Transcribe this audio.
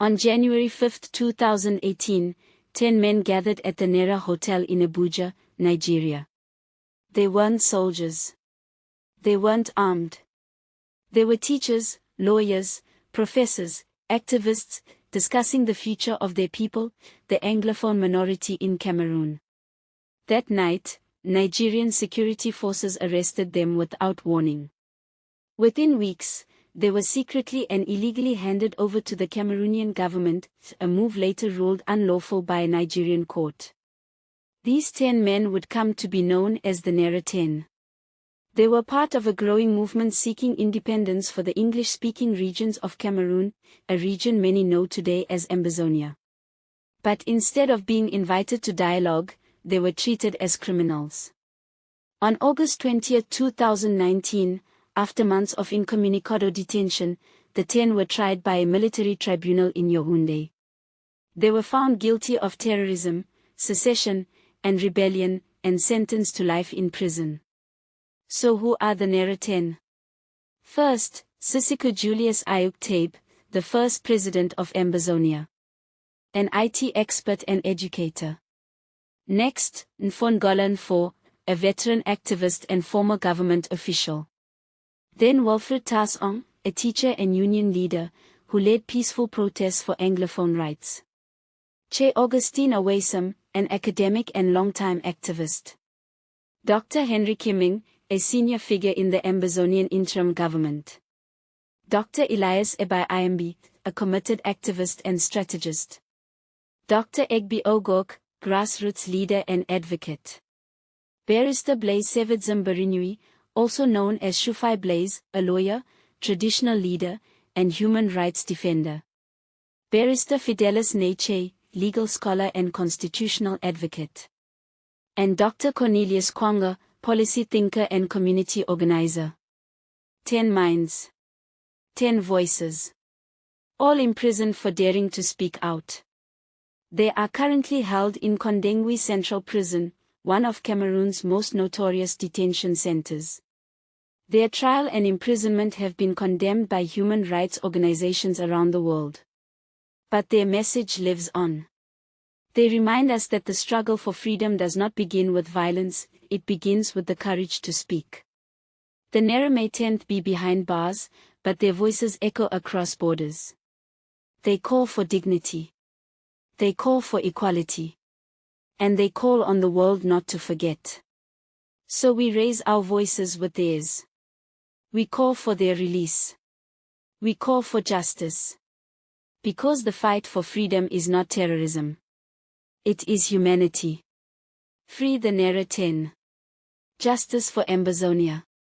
On January 5, 2018, 10 men gathered at the Nera hotel in Abuja, Nigeria. They weren't soldiers. They weren't armed. They were teachers, lawyers, professors, activists, discussing the future of their people, the Anglophone minority in Cameroon. That night, Nigerian security forces arrested them without warning. Within weeks, they were secretly and illegally handed over to the Cameroonian government, a move later ruled unlawful by a Nigerian court. These 10 men would come to be known as the Nera 10. They were part of a growing movement seeking independence for the English-speaking regions of Cameroon, a region many know today as Ambazonia. But instead of being invited to dialogue, they were treated as criminals. On August 20, 2019, after months of incommunicado detention, the 10 were tried by a military tribunal in Yaoundé. They were found guilty of terrorism, secession, and rebellion, and sentenced to life in prison. So who are the Nera 10? First, Sisiko Julius Ayuk Tabe, the first president of Ambazonia. An IT expert and educator. Next, Nfongola Nfo, a veteran activist and former government official. Then Wilfred Tasong, a teacher and union leader, who led peaceful protests for Anglophone rights. Che Augustine Awesome, an academic and longtime activist. Dr. Henry Kimming, a senior figure in the Ambazonian interim government. Dr. Elias Ebai Ayambi, a committed activist and strategist. Dr. Egbe Ogok, grassroots leader and advocate. Barrister Blaise Sevidzimbarinui, also known as Shufai Blaise, a lawyer, traditional leader, and human rights defender. Barrister Fidelis Neche, legal scholar and constitutional advocate. And Dr. Cornelius Kwanga, policy thinker and community organizer. 10 minds. 10 voices. All imprisoned for daring to speak out. They are currently held in Kondengui Central Prison, one of Cameroon's most notorious detention centers. Their trial and imprisonment have been condemned by human rights organizations around the world. But their message lives on. They remind us that the struggle for freedom does not begin with violence, it begins with the courage to speak. The Nera may be behind bars, but their voices echo across borders. They call for dignity. They call for equality. And they call on the world not to forget. So we raise our voices with theirs. We call for their release. We call for justice. Because the fight for freedom is not terrorism. It is humanity. Free the Nera 10. Justice for Ambazonia.